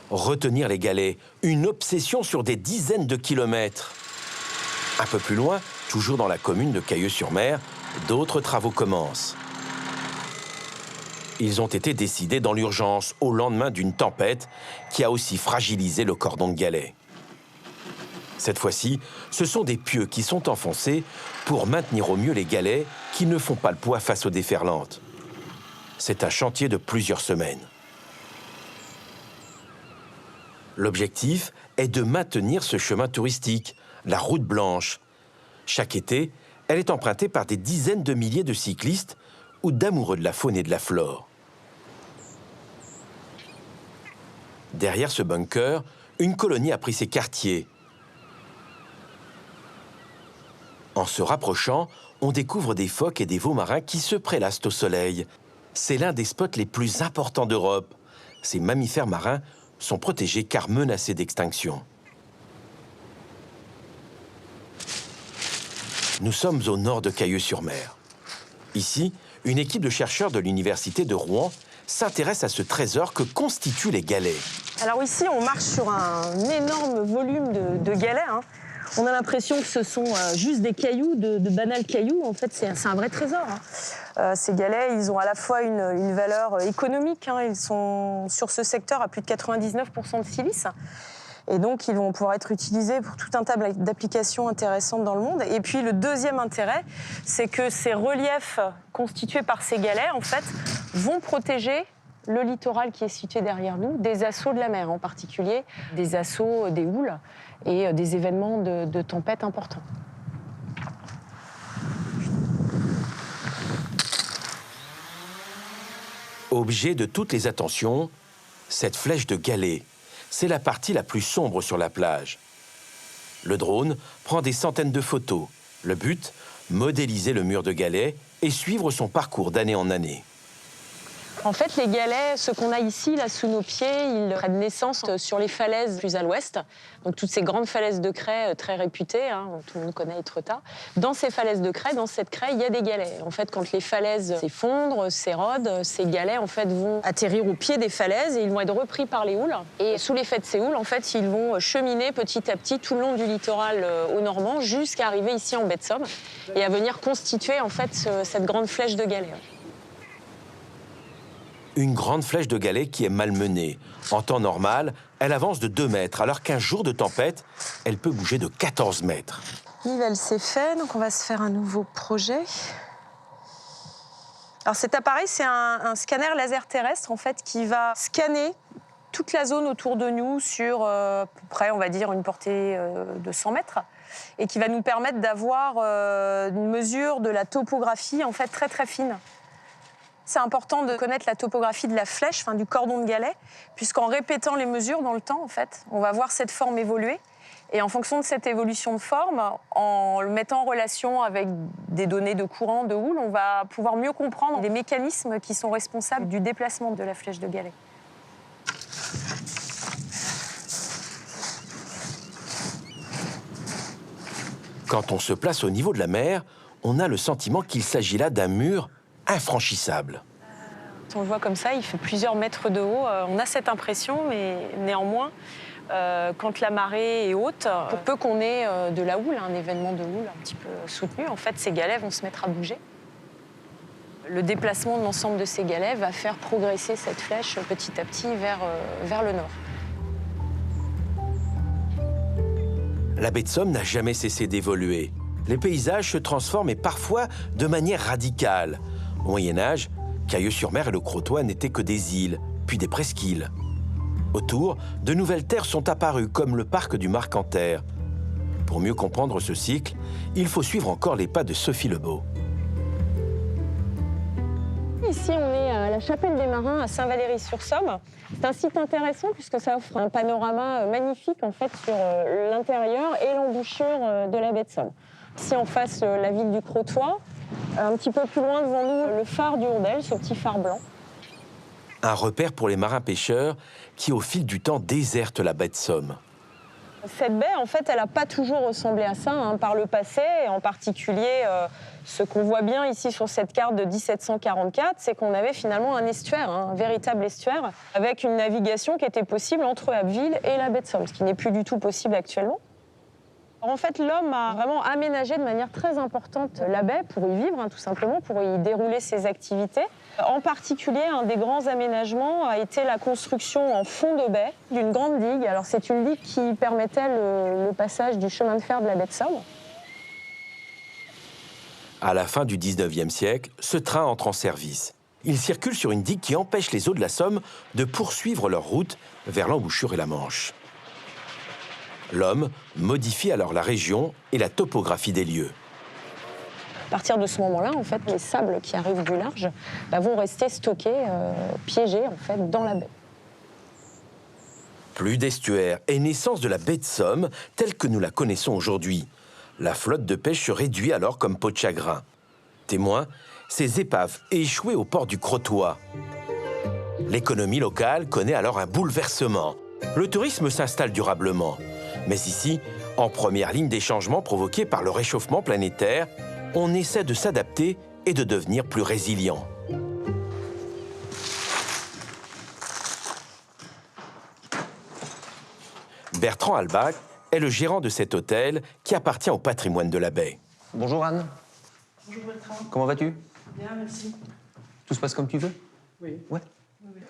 Retenir les galets, une obsession sur des dizaines de kilomètres. Un peu plus loin, toujours dans la commune de Cailleux-sur-Mer, d'autres travaux commencent. Ils ont été décidés dans l'urgence au lendemain d'une tempête qui a aussi fragilisé le cordon de galets. Cette fois-ci, ce sont des pieux qui sont enfoncés pour maintenir au mieux les galets qui ne font pas le poids face aux déferlantes. C'est un chantier de plusieurs semaines. L'objectif est de maintenir ce chemin touristique, la route blanche. Chaque été, elle est empruntée par des dizaines de milliers de cyclistes ou d'amoureux de la faune et de la flore. Derrière ce bunker, une colonie a pris ses quartiers. En se rapprochant, on découvre des phoques et des veaux marins qui se prélassent au soleil. C'est l'un des spots les plus importants d'Europe. Ces mammifères marins sont protégés car menacés d'extinction. Nous sommes au nord de Cailleux-sur-Mer. Ici, une équipe de chercheurs de l'université de Rouen s'intéresse à ce trésor que constituent les galets. Alors ici, on marche sur un énorme volume de galets. On a l'impression que ce sont juste des cailloux, de banals cailloux. En fait, c'est un vrai trésor. Ces galets, ils ont à la fois une valeur économique. Ils sont sur ce secteur à plus de 99% de silice. Et donc, ils vont pouvoir être utilisés pour tout un tas d'applications intéressantes dans le monde. Et puis, le deuxième intérêt, c'est que ces reliefs constitués par ces galets, en fait, vont protéger le littoral qui est situé derrière nous des assauts de la mer, en particulier des assauts des houles et des événements de tempête importants. Objet de toutes les attentions, cette flèche de galets, c'est la partie la plus sombre sur la plage. Le drone prend des centaines de photos. Le but, modéliser le mur de galets et suivre son parcours d'année en année. En fait, les galets, ce qu'on a ici, là, sous nos pieds, ils prennent naissance sur les falaises plus à l'ouest. Donc, toutes ces grandes falaises de craie très réputées, tout le monde connaît Étretat. Dans ces falaises de craie, dans cette craie, il y a des galets. En fait, quand les falaises s'effondrent, s'érodent, ces galets, en fait, vont atterrir au pied des falaises et ils vont être repris par les houles. Et sous l'effet de ces houles, en fait, ils vont cheminer petit à petit tout le long du littoral au Normand jusqu'à arriver ici en baie de Somme et à venir constituer, en fait, cette grande flèche de galets. Une grande flèche de galets qui est malmenée. En temps normal, elle avance de 2 mètres, alors qu'un jour de tempête, elle peut bouger de 14 mètres. Nivelle, c'est fait, donc on va se faire un nouveau projet. Alors cet appareil, c'est un scanner laser terrestre, en fait, qui va scanner toute la zone autour de nous sur à peu près, on va dire, une portée de 100 mètres et qui va nous permettre d'avoir une mesure de la topographie en fait très très fine. C'est important de connaître la topographie de la flèche, du cordon de galet, puisqu'en répétant les mesures dans le temps, en fait, on va voir cette forme évoluer. Et en fonction de cette évolution de forme, en le mettant en relation avec des données de courant, de houle, on va pouvoir mieux comprendre les mécanismes qui sont responsables du déplacement de la flèche de galet. Quand on se place au niveau de la mer, on a le sentiment qu'il s'agit là d'un mur infranchissable. On le voit comme ça, il fait plusieurs mètres de haut. On a cette impression, mais néanmoins, quand la marée est haute, pour peu qu'on ait de la houle, un événement de houle un petit peu soutenu, en fait, ces galets vont se mettre à bouger. Le déplacement de l'ensemble de ces galets va faire progresser cette flèche petit à petit vers le nord. La baie de Somme n'a jamais cessé d'évoluer. Les paysages se transforment et parfois de manière radicale. Au Moyen-Âge, Cayeux-sur-Mer et le Crotoy n'étaient que des îles, puis des presqu'îles. Autour, de nouvelles terres sont apparues, comme le parc du Marcanterre. Pour mieux comprendre ce cycle, il faut suivre encore les pas de Sophie Lebeau. Ici, on est à la Chapelle des Marins, à Saint-Valery-sur-Somme. C'est un site intéressant puisque ça offre un panorama magnifique en fait, sur l'intérieur et l'embouchure de la baie de Somme. Ici, en face, la ville du Crotoy. Un petit peu plus loin devant nous, le phare du Hourdel, ce petit phare blanc. Un repère pour les marins-pêcheurs qui, au fil du temps, désertent la baie de Somme. Cette baie, en fait, elle n'a pas toujours ressemblé à ça par le passé, et en particulier ce qu'on voit bien ici sur cette carte de 1744, c'est qu'on avait finalement un estuaire, un véritable estuaire, avec une navigation qui était possible entre Abbeville et la baie de Somme, ce qui n'est plus du tout possible actuellement. En fait, l'homme a vraiment aménagé de manière très importante la baie pour y vivre, tout simplement, pour y dérouler ses activités. En particulier, un des grands aménagements a été la construction en fond de baie d'une grande digue. Alors, c'est une digue qui permettait le passage du chemin de fer de la baie de Somme. À la fin du 19e siècle, ce train entre en service. Il circule sur une digue qui empêche les eaux de la Somme de poursuivre leur route vers l'embouchure et la Manche. L'homme modifie alors la région et la topographie des lieux. À partir de ce moment-là, en fait, les sables qui arrivent du large vont rester stockés, piégés en fait, dans la baie. Plus d'estuaires et naissance de la baie de Somme telle que nous la connaissons aujourd'hui. La flotte de pêche se réduit alors comme peau de chagrin. Témoin, ces épaves échouées au port du Crotoy. L'économie locale connaît alors un bouleversement. Le tourisme s'installe durablement. Mais ici, en première ligne des changements provoqués par le réchauffement planétaire, on essaie de s'adapter et de devenir plus résilient. Bertrand Albach est le gérant de cet hôtel qui appartient au patrimoine de la baie. Bonjour Anne. Bonjour Bertrand. Comment vas-tu? Bien, merci. Tout se passe comme tu veux? Oui. Ouais.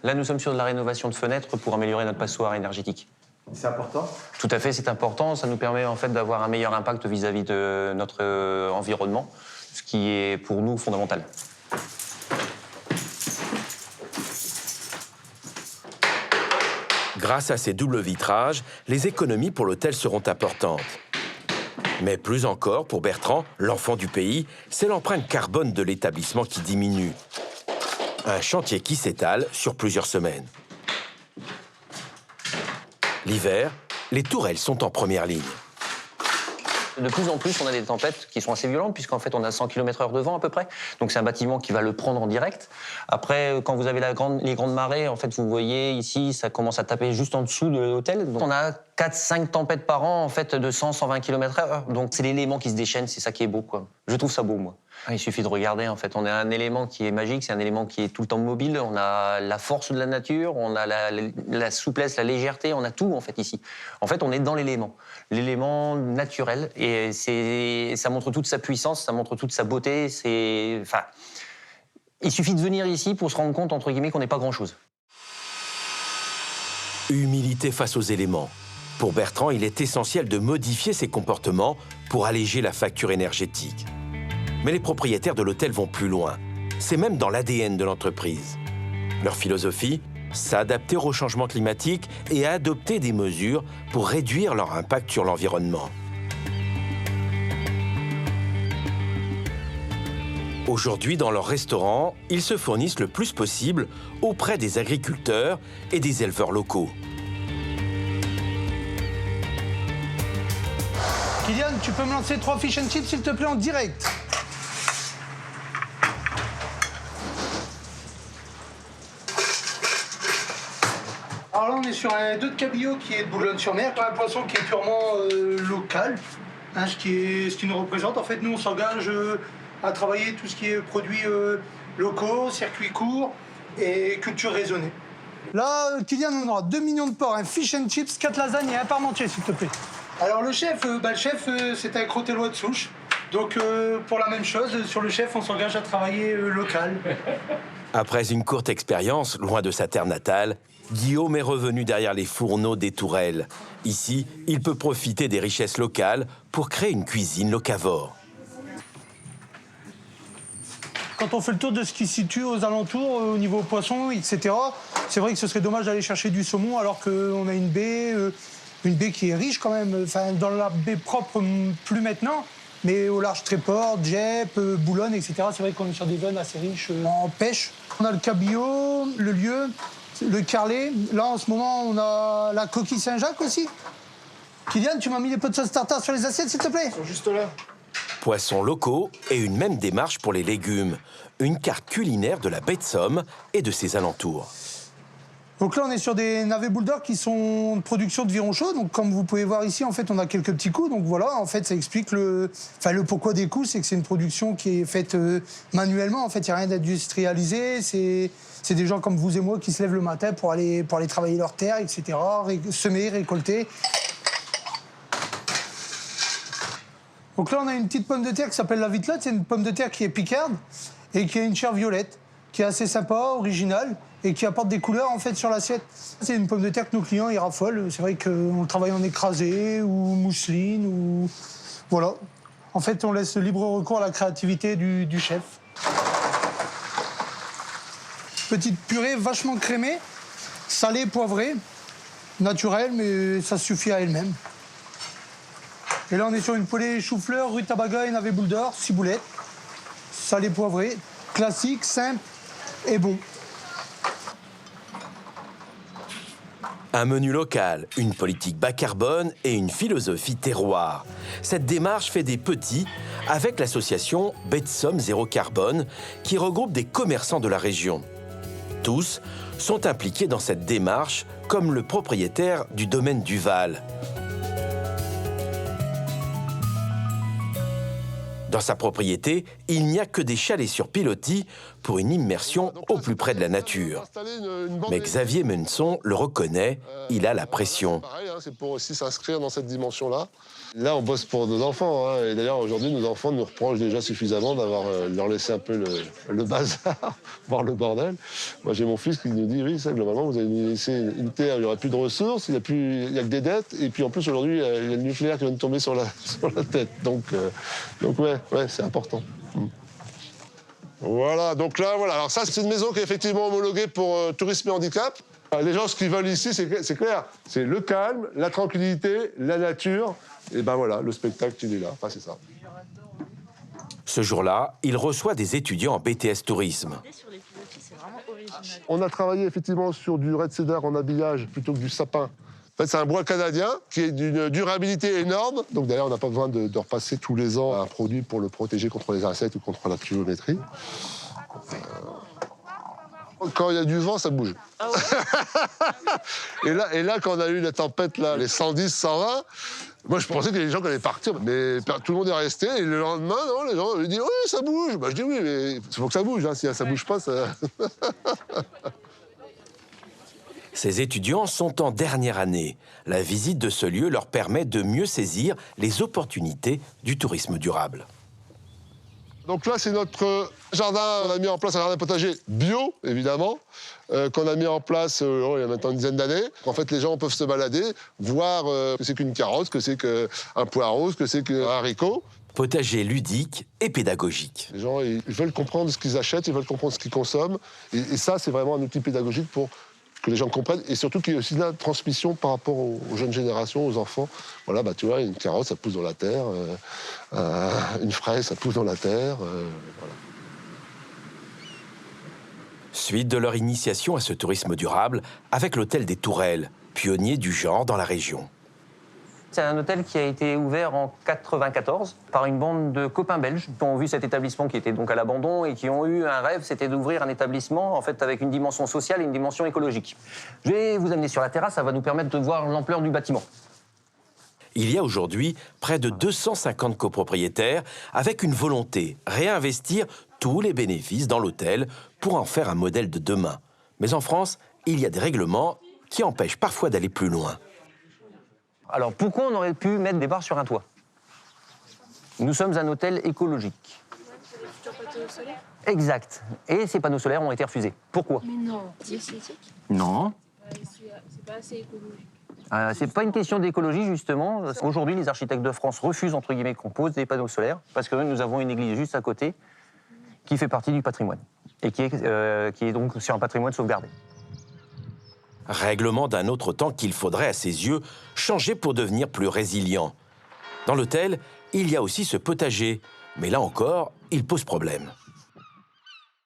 Là, nous sommes sur de la rénovation de fenêtres pour améliorer notre passoire énergétique. C'est important? Tout à fait, c'est important. Ça nous permet en fait d'avoir un meilleur impact vis-à-vis de notre environnement, ce qui est pour nous fondamental. Grâce à ces doubles vitrages, les économies pour l'hôtel seront importantes. Mais plus encore, pour Bertrand, l'enfant du pays, c'est l'empreinte carbone de l'établissement qui diminue. Un chantier qui s'étale sur plusieurs semaines. L'hiver, les tourelles sont en première ligne. De plus en plus, on a des tempêtes qui sont assez violentes, puisqu'en fait, on a 100 km/h de vent à peu près. Donc, c'est un bâtiment qui va le prendre en direct. Après, quand vous avez les grandes marées, en fait, vous voyez ici, ça commence à taper juste en dessous de l'hôtel. Donc, on a 4-5 tempêtes par an, en fait, de 100-120 km/h. Donc, c'est l'élément qui se déchaîne, c'est ça qui est beau, quoi. Je trouve ça beau, moi. Il suffit de regarder, en fait. On a un élément qui est magique, c'est un élément qui est tout le temps mobile. On a la force de la nature, on a la souplesse, la légèreté, on a tout, en fait, ici. En fait, on est dans l'élément naturel. Et ça montre toute sa puissance, ça montre toute sa beauté. Enfin, il suffit de venir ici pour se rendre compte, entre guillemets, qu'on n'est pas grand-chose. Humilité face aux éléments. Pour Bertrand, il est essentiel de modifier ses comportements pour alléger la facture énergétique. Mais les propriétaires de l'hôtel vont plus loin. C'est même dans l'ADN de l'entreprise. Leur philosophie, s'adapter au changement climatique et adopter des mesures pour réduire leur impact sur l'environnement. Aujourd'hui, dans leur restaurant, ils se fournissent le plus possible auprès des agriculteurs et des éleveurs locaux. Kylian, tu peux me lancer 3 fish and chips, s'il te plaît, en direct. Alors là, on est sur un 2 de cabillaud qui est de Boulogne-sur-Mer, un poisson qui est purement local, hein, ce qui nous représente. En fait, nous, on s'engage à travailler tout ce qui est produits locaux, circuits courts et culture raisonnée. Là, Kylian, on aura 2 millions de porcs, un fish and chips, 4 lasagnes et un parmentier, s'il te plaît. Alors le chef, c'est un crottellois de souche. Donc pour la même chose, sur le chef, on s'engage à travailler local. Après une courte expérience, loin de sa terre natale, Guillaume est revenu derrière les fourneaux des Tourelles. Ici, il peut profiter des richesses locales pour créer une cuisine locavore. Quand on fait le tour de ce qui se situe aux alentours, au niveau poisson, etc., c'est vrai que ce serait dommage d'aller chercher du saumon alors qu'on a une baie qui est riche quand même. Enfin, dans la baie propre, plus maintenant, mais au large Tréport, Dieppe, Boulogne, etc., c'est vrai qu'on est sur des zones assez riches en pêche. On a le cabillaud, le lieu, le carlet. Là, en ce moment, on a la coquille Saint-Jacques aussi. Kylian, tu m'as mis les pots de sauce tartare sur les assiettes, s'il te plaît? Ils sont juste là. Poissons locaux et une même démarche pour les légumes. Une carte culinaire de la baie de Somme et de ses alentours. Donc là, on est sur des navets boules d'or qui sont de production de viron chaud. Donc comme vous pouvez voir ici, en fait, on a quelques petits coups. Donc voilà, en fait, ça explique le pourquoi des coups, c'est que c'est une production qui est faite manuellement. En fait, il n'y a rien d'industrialisé. C'est des gens comme vous et moi qui se lèvent le matin pour aller travailler leur terre, etc., semer, récolter. Donc là, on a une petite pomme de terre qui s'appelle la vitelotte. C'est une pomme de terre qui est picarde et qui a une chair violette, qui est assez sympa, originale, et qui apporte des couleurs en fait sur l'assiette. C'est une pomme de terre que nos clients ils raffolent. C'est vrai qu'on travaille en écrasé ou mousseline ou voilà. En fait, on laisse libre recours à la créativité du chef. Petite purée vachement crémée, salée, poivrée, naturelle, mais ça suffit à elle-même. Et là, on est sur une poêlée chou-fleur, rutabaga et navet boule d'or, ciboulette, salée, poivrée, classique, simple et bon. Un menu local, une politique bas carbone et une philosophie terroir. Cette démarche fait des petits avec l'association Baie de Somme Zéro Carbone qui regroupe des commerçants de la région. Tous sont impliqués dans cette démarche comme le propriétaire du domaine du Val. Dans sa propriété, il n'y a que des chalets sur pilotis pour une immersion au plus près de la nature. Mais Xavier Menson le reconnaît, il a la pression. Pareil, c'est pour aussi s'inscrire dans cette dimension-là. Là, on bosse pour nos enfants. Et d'ailleurs, aujourd'hui, nos enfants nous reprochent déjà suffisamment d'avoir leur laissé un peu le bazar, voire le bordel. Moi, j'ai mon fils qui nous dit, oui, ça, globalement, vous avez laissé une terre, il n'y aura plus de ressources, il n'y a que des dettes. Et puis, en plus, aujourd'hui, il y a le nucléaire qui vient de tomber sur la tête. Donc ouais, c'est important. Voilà, donc là, voilà. Alors ça, c'est une maison qui est effectivement homologuée pour tourisme et handicap. Les gens, ce qu'ils veulent ici, c'est clair. C'est le calme, la tranquillité, la nature. Et ben voilà, le spectacle, il est là. Enfin, c'est ça. Ce jour-là, il reçoit des étudiants en BTS Tourisme. On a travaillé effectivement sur du red cedar en habillage plutôt que du sapin. En fait, c'est un bois canadien qui est d'une durabilité énorme. Donc d'ailleurs, on n'a pas besoin de repasser tous les ans un produit pour le protéger contre les insectes ou contre la pluviométrie. Quand il y a du vent, ça bouge. Ah ouais et là, quand on a eu la tempête, là, les 110, 120, moi, je pensais que les gens allaient partir, mais tout le monde est resté. Et le lendemain, non, les gens me disent « Oui, ça bouge ». Bah, je dis « Oui, mais il faut que ça bouge. Hein. Si ça bouge pas, ça... » Ces étudiants sont en dernière année. La visite de ce lieu leur permet de mieux saisir les opportunités du tourisme durable. Donc là, c'est notre jardin. On a mis en place un jardin potager bio, évidemment, qu'on a mis en place il y a maintenant une dizaine d'années. En fait, les gens peuvent se balader, voir que c'est qu'une carotte, que c'est qu'un poireau, que c'est qu'un haricot. Potager ludique et pédagogique. Les gens, ils veulent comprendre ce qu'ils achètent, ils veulent comprendre ce qu'ils consomment. Et ça, c'est vraiment un outil pédagogique pour que les gens comprennent, et surtout qu'il y ait aussi de la transmission par rapport aux jeunes générations, aux enfants. Voilà, bah, tu vois, une carotte, ça pousse dans la terre, une fraise, ça pousse dans la terre. Voilà. Suite de leur initiation à ce tourisme durable avec l'hôtel des Tourelles, pionnier du genre dans la région. C'est un hôtel qui a été ouvert en 1994 par une bande de copains belges qui ont vu cet établissement qui était donc à l'abandon et qui ont eu un rêve, c'était d'ouvrir un établissement en fait avec une dimension sociale et une dimension écologique. Je vais vous amener sur la terrasse, ça va nous permettre de voir l'ampleur du bâtiment. Il y a aujourd'hui près de 250 copropriétaires avec une volonté, réinvestir tous les bénéfices dans l'hôtel pour en faire un modèle de demain. Mais en France, il y a des règlements qui empêchent parfois d'aller plus loin. Alors pourquoi on aurait pu mettre des barres sur un toit? Nous sommes un hôtel écologique. Exact. Et ces panneaux solaires ont été refusés. Pourquoi? Mais non, c'est éthique. Non. C'est pas assez écologique. C'est pas une question d'écologie, justement. Aujourd'hui, les architectes de France refusent, entre guillemets, qu'on pose des panneaux solaires parce que nous avons une église juste à côté qui fait partie du patrimoine et qui est donc sur un patrimoine sauvegardé. Règlement d'un autre temps qu'il faudrait, à ses yeux, changer pour devenir plus résilient. Dans l'hôtel, il y a aussi ce potager, mais là encore, il pose problème.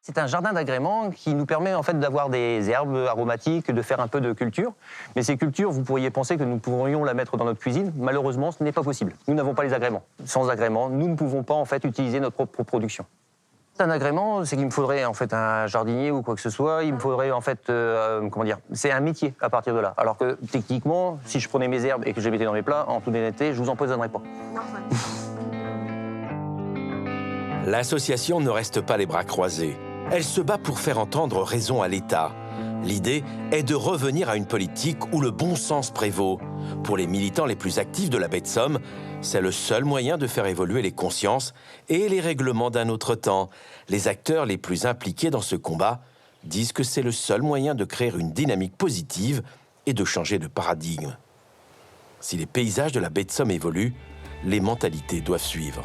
C'est un jardin d'agrément qui nous permet en fait d'avoir des herbes aromatiques, de faire un peu de culture. Mais ces cultures, vous pourriez penser que nous pourrions la mettre dans notre cuisine. Malheureusement, ce n'est pas possible. Nous n'avons pas les agréments. Sans agrément, nous ne pouvons pas en fait utiliser notre propre production. Un agrément, c'est qu'il me faudrait en fait un jardinier ou quoi que ce soit. Il me faudrait en fait, comment dire, c'est un métier à partir de là. Alors que techniquement, si je prenais mes herbes et que je les mettais dans mes plats, en toute honnêteté, je vous empoisonnerais pas. L'association ne reste pas les bras croisés. Elle se bat pour faire entendre raison à l'État. L'idée est de revenir à une politique où le bon sens prévaut. Pour les militants les plus actifs de la baie de Somme, c'est le seul moyen de faire évoluer les consciences et les règlements d'un autre temps. Les acteurs les plus impliqués dans ce combat disent que c'est le seul moyen de créer une dynamique positive et de changer de paradigme. Si les paysages de la baie de Somme évoluent, les mentalités doivent suivre.